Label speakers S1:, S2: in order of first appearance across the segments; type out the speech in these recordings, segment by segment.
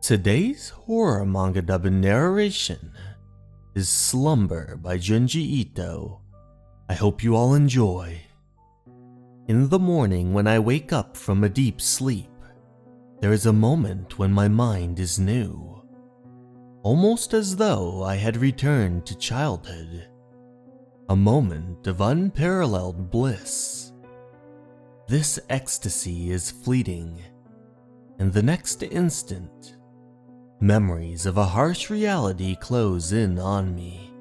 S1: Today's horror manga dubbing narration is Slumber by Junji Ito. I hope you all enjoy. In the morning when I wake up from a deep sleep, there is a moment when my mind is new, almost as though I had returned to childhood. A moment of unparalleled bliss. This ecstasy is fleeting, and the next instant, memories of a harsh reality close in on me.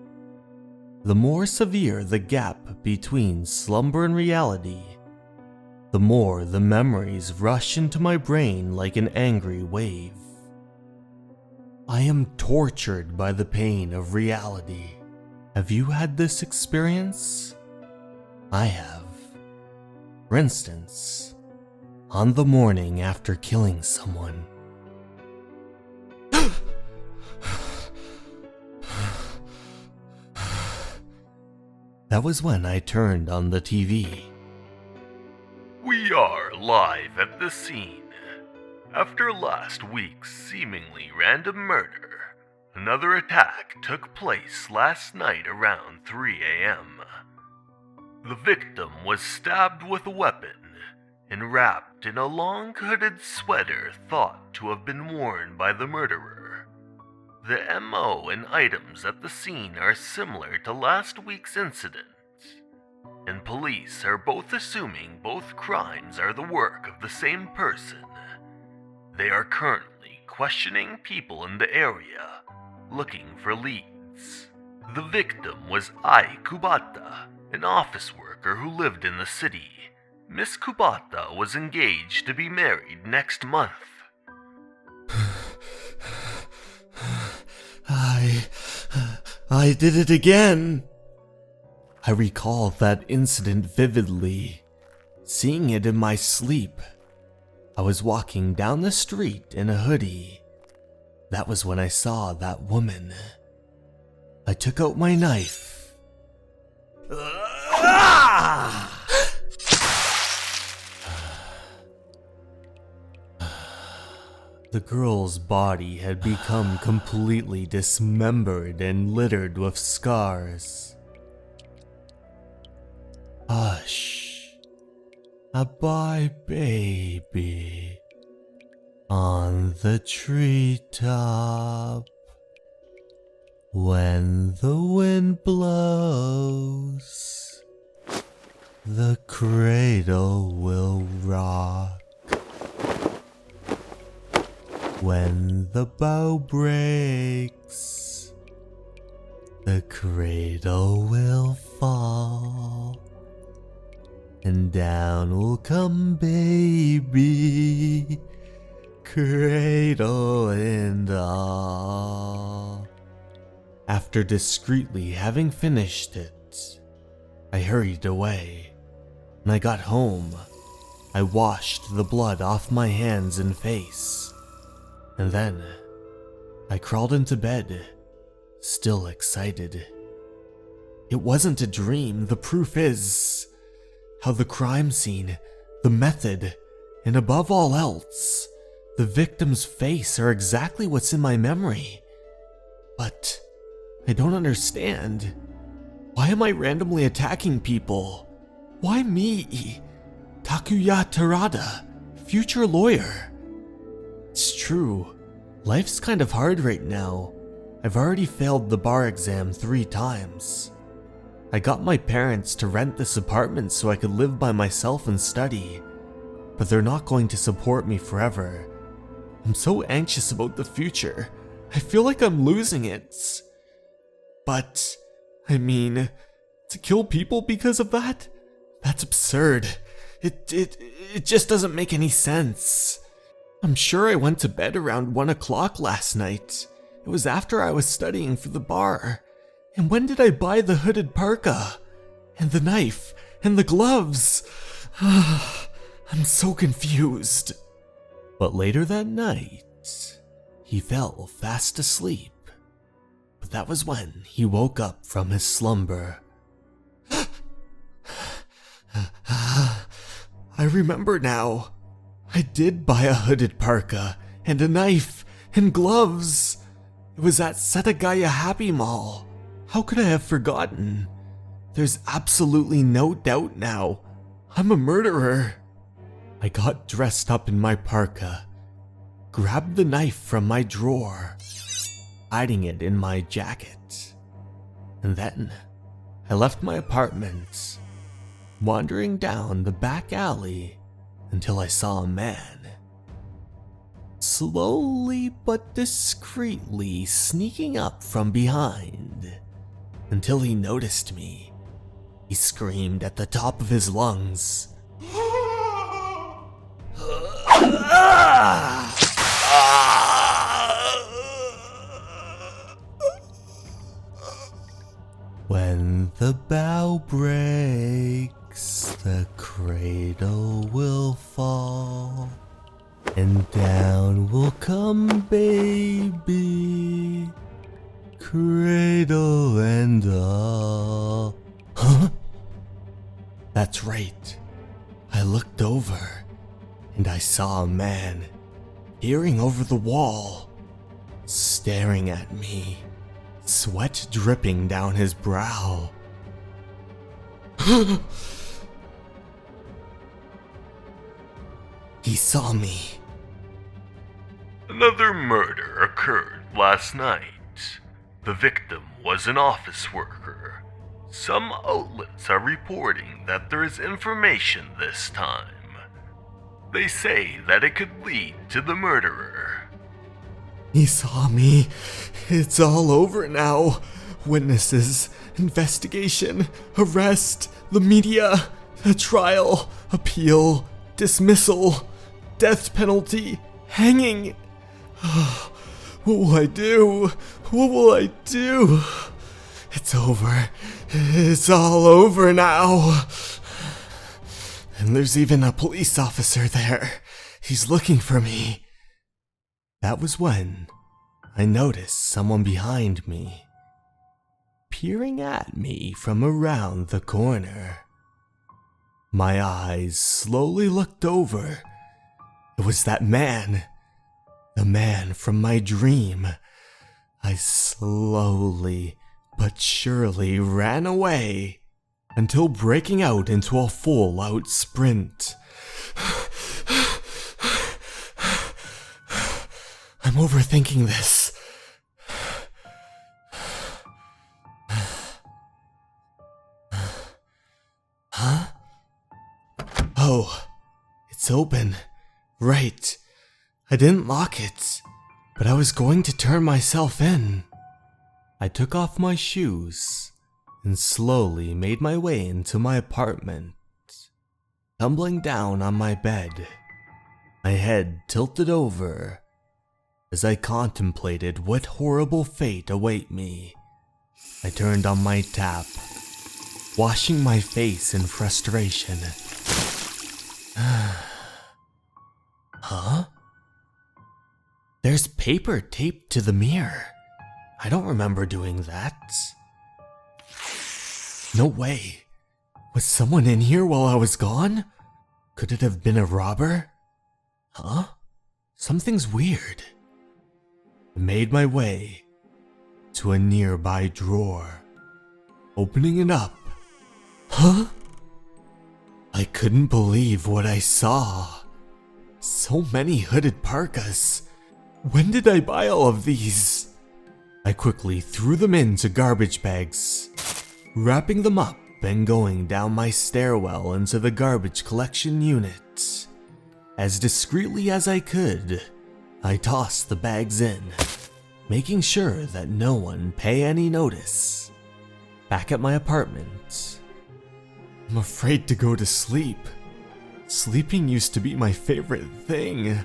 S1: The more severe the gap between slumber and reality, the more the memories rush into my brain like an angry wave. I am tortured by the pain of reality. Have you had this experience? I have. For instance, on the morning after killing someone. That was when I turned on the TV.
S2: We are live at the scene. After last week's seemingly random murder, another attack took place last night around 3 a.m. The victim was stabbed with a weapon and wrapped in a long hooded sweater thought to have been worn by the murderer. The MO and items at the scene are similar to last week's incident, and police are both assuming both crimes are the work of the same person. They are currently questioning people in the area, looking for leads. The victim was Ai Kubata, an office worker who lived in the city. Miss Kubata was engaged to be married next month.
S1: I did it again. I recall that incident vividly, seeing it in my sleep. I was walking down the street in a hoodie. That was when I saw that woman. I took out my knife. The girl's body had become completely dismembered and littered with scars. Hush, bye baby, on the treetop. When the wind blows, the cradle will rock. When the bough breaks, the cradle will fall, and down will come baby, cradle and all. After discreetly having finished it, I hurried away. When I got home, I washed the blood off my hands and face. And then, I crawled into bed, still excited. It wasn't a dream, the proof is how the crime scene, the method, and above all else, the victim's face are exactly what's in my memory. But I don't understand. Why am I randomly attacking people? Why me? Takuya Terada, future lawyer. It's true, life's kind of hard right now. I've already failed the bar exam 3 times. I got my parents to rent this apartment so I could live by myself and study, but they're not going to support me forever. I'm so anxious about the future. I feel like I'm losing it. But, I mean, to kill people because of that? That's absurd. It just doesn't make any sense. I'm sure I went to bed around 1 o'clock last night. It was after I was studying for the bar. And when did I buy the hooded parka? And the knife? And the gloves? I'm so confused. But later that night, he fell fast asleep. But that was when he woke up from his slumber. I remember now. I did buy a hooded parka, and a knife, and gloves. It was at Setagaya Happy Mall. How could I have forgotten? There's absolutely no doubt now. I'm a murderer. I got dressed up in my parka, grabbed the knife from my drawer, hiding it in my jacket, and then I left my apartment, wandering down the back alley until I saw a man, slowly but discreetly sneaking up from behind. Until he noticed me, he screamed at the top of his lungs. When the bow breaks, the cradle will fall, and down will come baby, cradle and all. Huh? That's right. I looked over, and I saw a man peering over the wall, staring at me, sweat dripping down his brow. He saw me.
S2: Another murder occurred last night. The victim was an office worker. Some outlets are reporting that there is information this time. They say that it could lead to the murderer.
S1: He saw me. It's all over now. Witnesses, investigation, arrest, the media, a trial, appeal, dismissal, death penalty, hanging. What will I do? What will I do? It's over. It's all over now. And there's even a police officer there. He's looking for me. That was when I noticed someone behind me, peering at me from around the corner. My eyes slowly looked over. It was that man. The man from my dream. I slowly but surely ran away until breaking out into a full-out sprint. I'm overthinking this. Huh? Oh, it's open. Right. I didn't lock it, but I was going to turn myself in. I took off my shoes and slowly made my way into my apartment. Tumbling down on my bed, my head tilted over as I contemplated what horrible fate await me. I turned on my tap, washing my face in frustration. Huh? There's paper taped to the mirror. I don't remember doing that. No way. Was someone in here while I was gone? Could it have been a robber? Huh? Something's weird. I made my way to a nearby drawer, opening it up. Huh? I couldn't believe what I saw. So many hooded parkas. When did I buy all of these? I quickly threw them into garbage bags, wrapping them up and going down my stairwell into the garbage collection unit. As discreetly as I could, I tossed the bags in, making sure that no one pay any notice. Back at my apartment, I'm afraid to go to sleep. Sleeping used to be my favorite thing.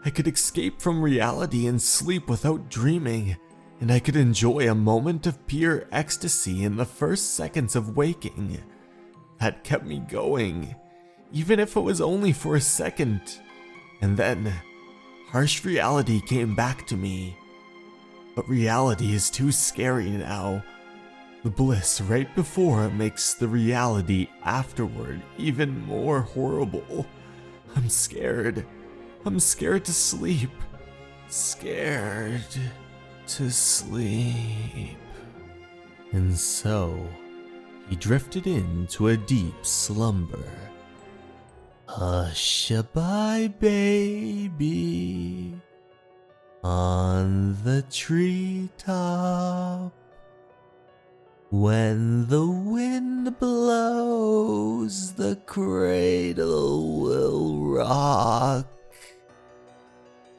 S1: I could escape from reality and sleep without dreaming, and I could enjoy a moment of pure ecstasy in the first seconds of waking. That kept me going, even if it was only for a second. And then, harsh reality came back to me. But reality is too scary now. The bliss right before it makes the reality afterward even more horrible. I'm scared. I'm scared to sleep. scared to sleep. And so, he drifted into a deep slumber. Hush-a-bye, baby, on the treetop. When the wind blows, the cradle will rock.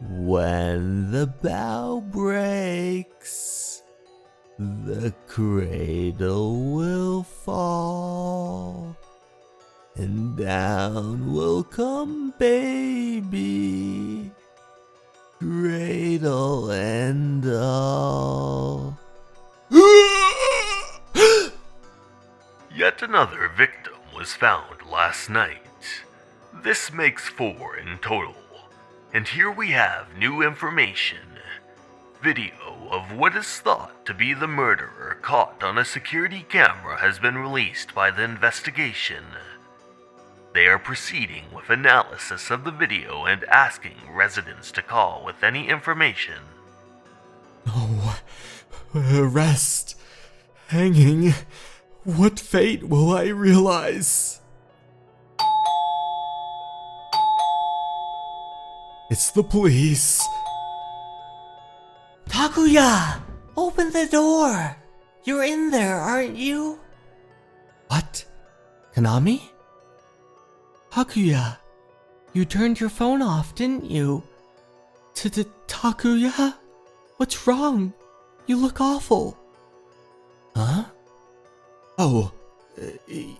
S1: When the bough breaks, the cradle will fall. And down will come baby, cradle and all.
S2: Yet another victim was found last night. This makes 4 in total. And here we have new information. Video of what is thought to be the murderer caught on a security camera has been released by the investigation. They are proceeding with analysis of the video and asking residents to call with any information.
S1: Oh, arrest, hanging. What fate will I realize? It's the police.
S3: Takuya! Open the door! You're in there, aren't you?
S1: What? Konami?
S3: Takuya, you turned your phone off, didn't you?
S1: Takuya?
S3: What's wrong? You look awful.
S1: Huh? Oh,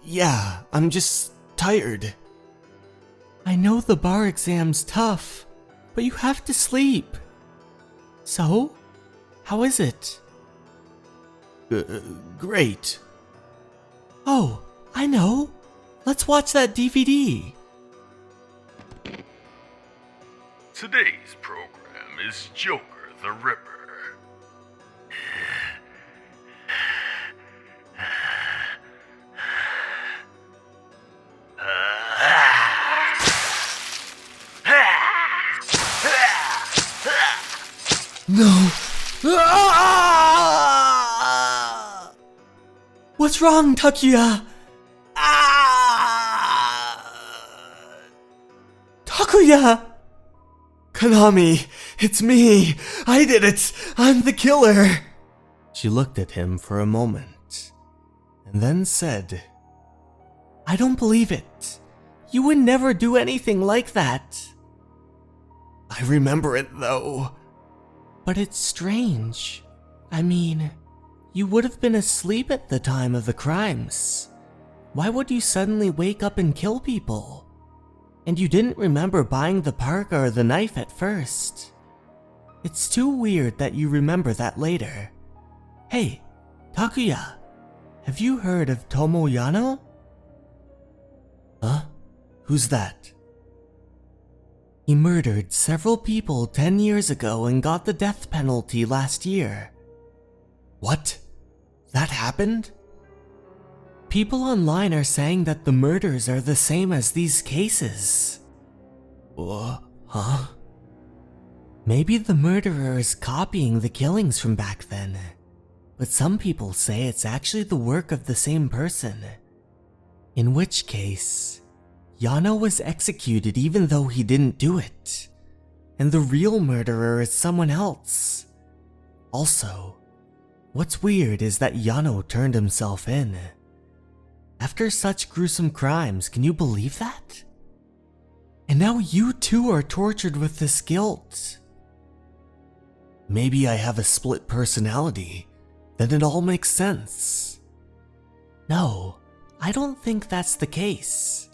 S1: yeah, I'm just tired.
S3: I know the bar exam's tough, but you have to sleep. So, how is it?
S1: Great.
S3: Oh, I know. Let's watch that DVD.
S2: Today's program is Joker the Ripper.
S1: No.
S3: What's wrong, Takuya? Takuya!
S1: Konami, it's me. I did it. I'm the killer. She looked at him for a moment and then said,
S3: I don't believe it. You would never do anything like that.
S1: I remember it though.
S3: But it's strange. I mean, you would have been asleep at the time of the crimes. Why would you suddenly wake up and kill people? And you didn't remember buying the parka or the knife at first. It's too weird that you remember that later. Hey, Takuya, have you heard of Tomo Yano?
S1: Huh? Who's that?
S3: He murdered several people 10 years ago and got the death penalty last year.
S1: What? That happened?
S3: People online are saying that the murders are the same as these cases.
S1: Huh?
S3: Maybe the murderer is copying the killings from back then, but some people say it's actually the work of the same person. In which case, Yano was executed even though he didn't do it, and the real murderer is someone else. Also, what's weird is that Yano turned himself in. After such gruesome crimes, can you believe that? And now you too are tortured with this guilt.
S1: Maybe I have a split personality. Then it all makes sense.
S3: No, I don't think that's the case.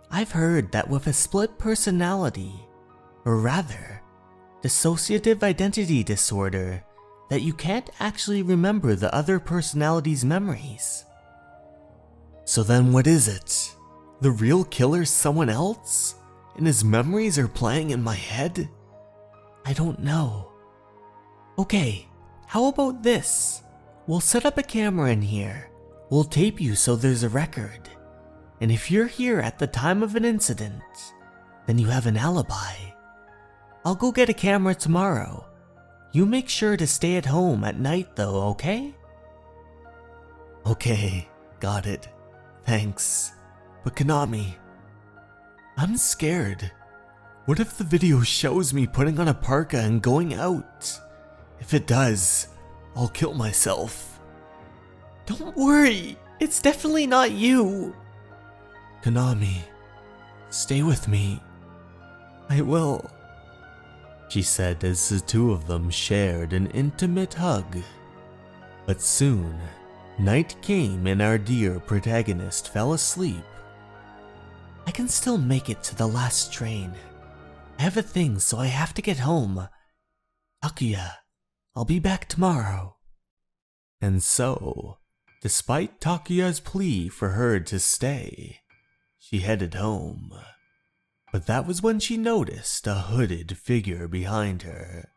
S3: I've heard that with a split personality, or rather, dissociative identity disorder, that you can't actually remember the other personality's memories.
S1: So then what is it? The real killer's someone else? And his memories are playing in my head?
S3: I don't know. Okay, how about this? We'll set up a camera in here. We'll tape you so there's a record. And if you're here at the time of an incident, then you have an alibi. I'll go get a camera tomorrow. You make sure to stay at home at night though, okay?
S1: Okay, got it. Thanks. But Konami, I'm scared. What if the video shows me putting on a parka and going out? If it does, I'll kill myself.
S3: Don't worry, it's definitely not you.
S1: Konami, stay with me. I will, she said as the two of them shared an intimate hug. But soon, night came and our dear protagonist fell asleep.
S3: I can still make it to the last train. I have a thing, so I have to get home. Takuya, I'll be back tomorrow.
S1: And so, despite Takuya's plea for her to stay, she headed home. But that was when she noticed a hooded figure behind her,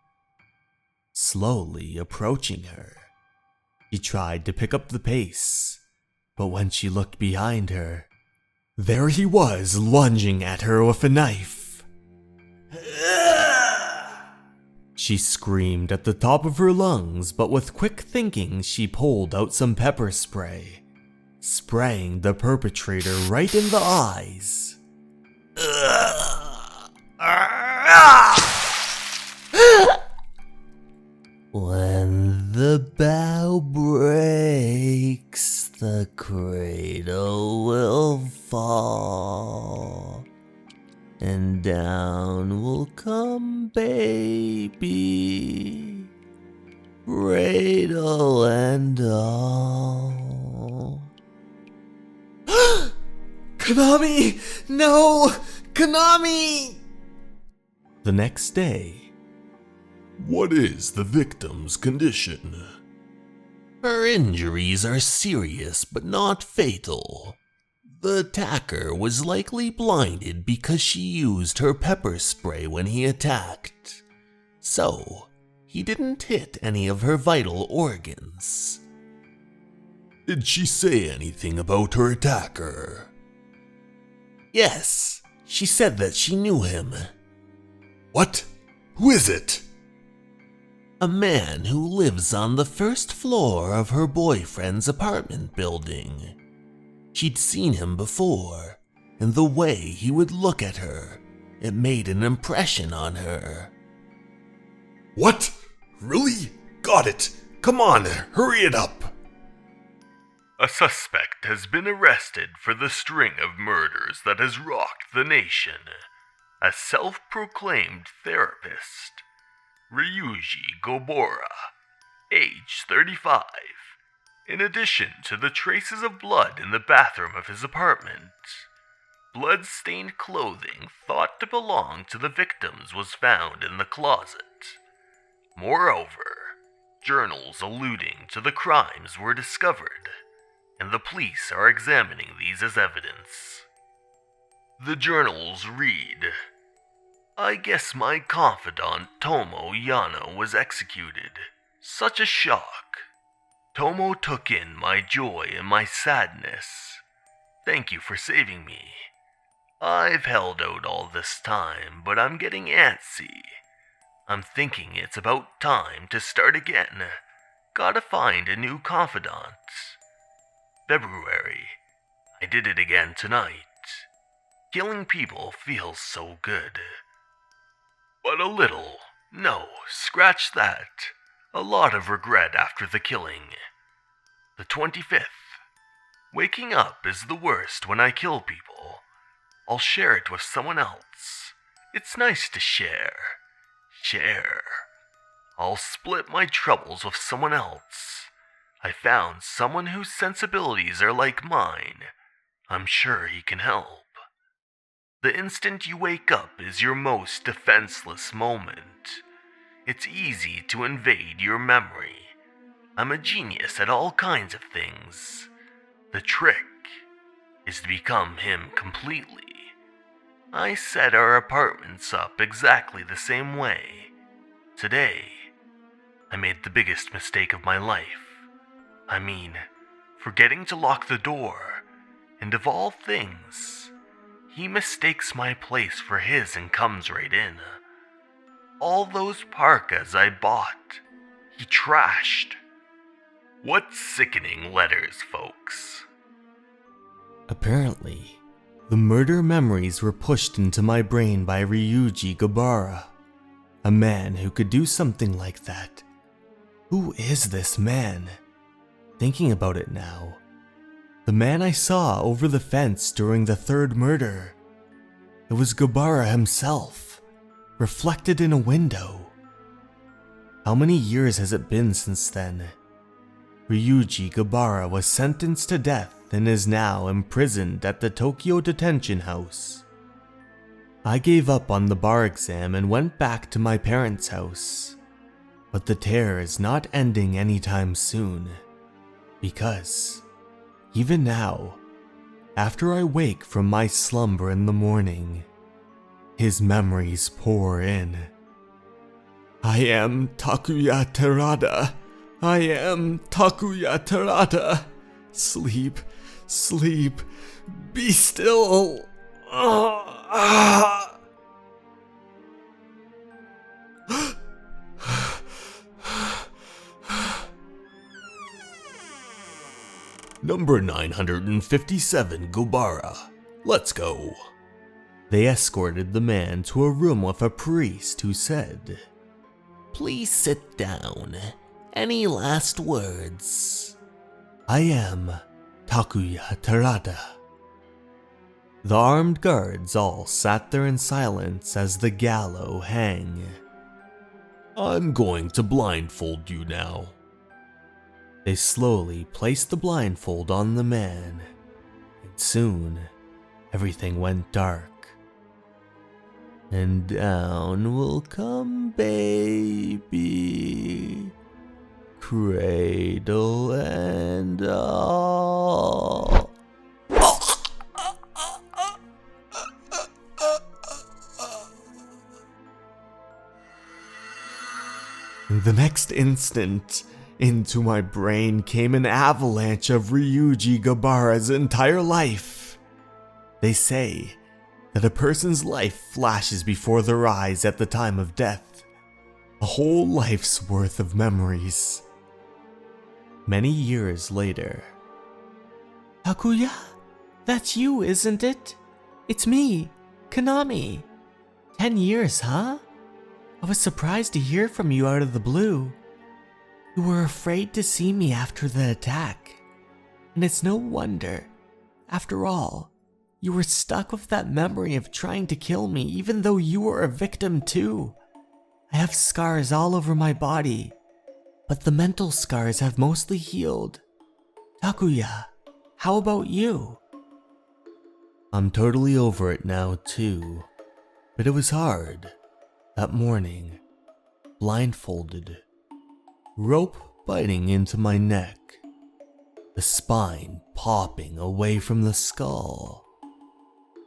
S1: slowly approaching her. She tried to pick up the pace, but when she looked behind her, there he was lunging at her with a knife. She screamed at the top of her lungs, but with quick thinking she pulled out some pepper spray, spraying the perpetrator right in the eyes. When the bow breaks, the cradle will fall, and down will come baby, cradle and all. Konami! No! Konami! The next day.
S2: What is the victim's condition?
S1: Her injuries are serious but not fatal. The attacker was likely blinded because she used her pepper spray when he attacked. So, he didn't hit any of her vital organs.
S2: Did she say anything about her attacker?
S1: Yes, she said that she knew him.
S2: What? Who is it?
S1: A man who lives on the first floor of her boyfriend's apartment building. She'd seen him before, and the way he would look at her, it made an impression on her.
S2: What? Really? Got it. Come on, hurry it up. A suspect has been arrested for the string of murders that has rocked the nation. A self-proclaimed therapist, Ryuji Gobora, age 35, in addition to the traces of blood in the bathroom of his apartment. Blood-stained clothing thought to belong to the victims was found in the closet. Moreover, journals alluding to the crimes were discovered, and the police are examining these as evidence. The journals read, I guess my confidant Tomo Yano was executed. Such a shock. Tomo took in my joy and my sadness. Thank you for saving me. I've held out all this time, but I'm getting antsy. I'm thinking it's about time to start again. Gotta find a new confidant. February. I did it again tonight. Killing people feels so good. But a little, no, scratch that. A lot of regret after the killing. The 25th. Waking up is the worst when I kill people. I'll share it with someone else. It's nice to share. Share. I'll split my troubles with someone else. I found someone whose sensibilities are like mine. I'm sure he can help. The instant you wake up is your most defenseless moment. It's easy to invade your memory. I'm a genius at all kinds of things. The trick is to become him completely. I set our apartments up exactly the same way. Today, I made the biggest mistake of my life. I mean, forgetting to lock the door, and of all things, he mistakes my place for his and comes right in. All those parkas I bought, he trashed. What sickening letters, folks.
S1: Apparently, the murder memories were pushed into my brain by Ryuji Gabara, a man who could do something like that. Who is this man? Thinking about it now, the man I saw over the fence during the third murder, it was Gabara himself, reflected in a window. How many years has it been since then? Ryuji Gabara was sentenced to death and is now imprisoned at the Tokyo detention house. I gave up on the bar exam and went back to my parents' house. But the terror is not ending anytime soon, because even now, after I wake from my slumber in the morning, his memories pour in. I am Takuya Terada. I am Takuya Terada. Sleep, sleep, be still.
S2: Number 957, Gobara. Let's go.
S1: They escorted the man to a room with a priest who said,
S3: Please sit down. Any last words?
S1: I am Takuya Terada. The armed guards all sat there in silence as the gallows hang.
S2: I'm going to blindfold you now.
S1: They slowly placed the blindfold on the man, and soon everything went dark. And down will come baby, cradle and all. The next instant, into my brain came an avalanche of Ryuji Gabara's entire life. They say that a person's life flashes before their eyes at the time of death, a whole life's worth of memories. Many years later.
S3: Takuya? That's you, isn't it? It's me, Konami. 10 years, huh? I was surprised to hear from you out of the blue. You were afraid to see me after the attack. And it's no wonder. After all, you were stuck with that memory of trying to kill me even though you were a victim too. I have scars all over my body, but the mental scars have mostly healed. Takuya, how about you?
S1: I'm totally over it now too, but it was hard. That morning, blindfolded, rope biting into my neck, the spine popping away from the skull,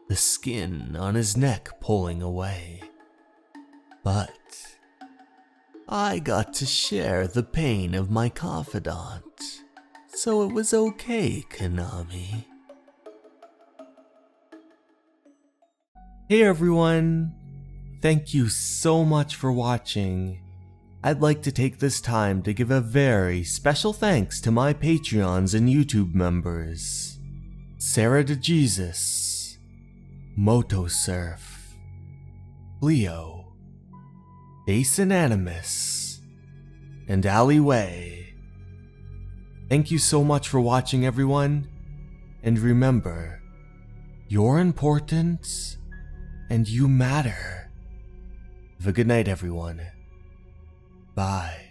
S1: the skin on his neck pulling away. But I got to share the pain of my confidant, so it was okay, Konami. Hey everyone! Thank you so much for watching. I'd like to take this time to give a very special thanks to my Patreons and YouTube members. Sarah DeJesus, Motosurf, Leo, Basin Animus, and Alleyway. Thank you so much for watching everyone, and remember, you're important and you matter. Have a good night everyone. Bye.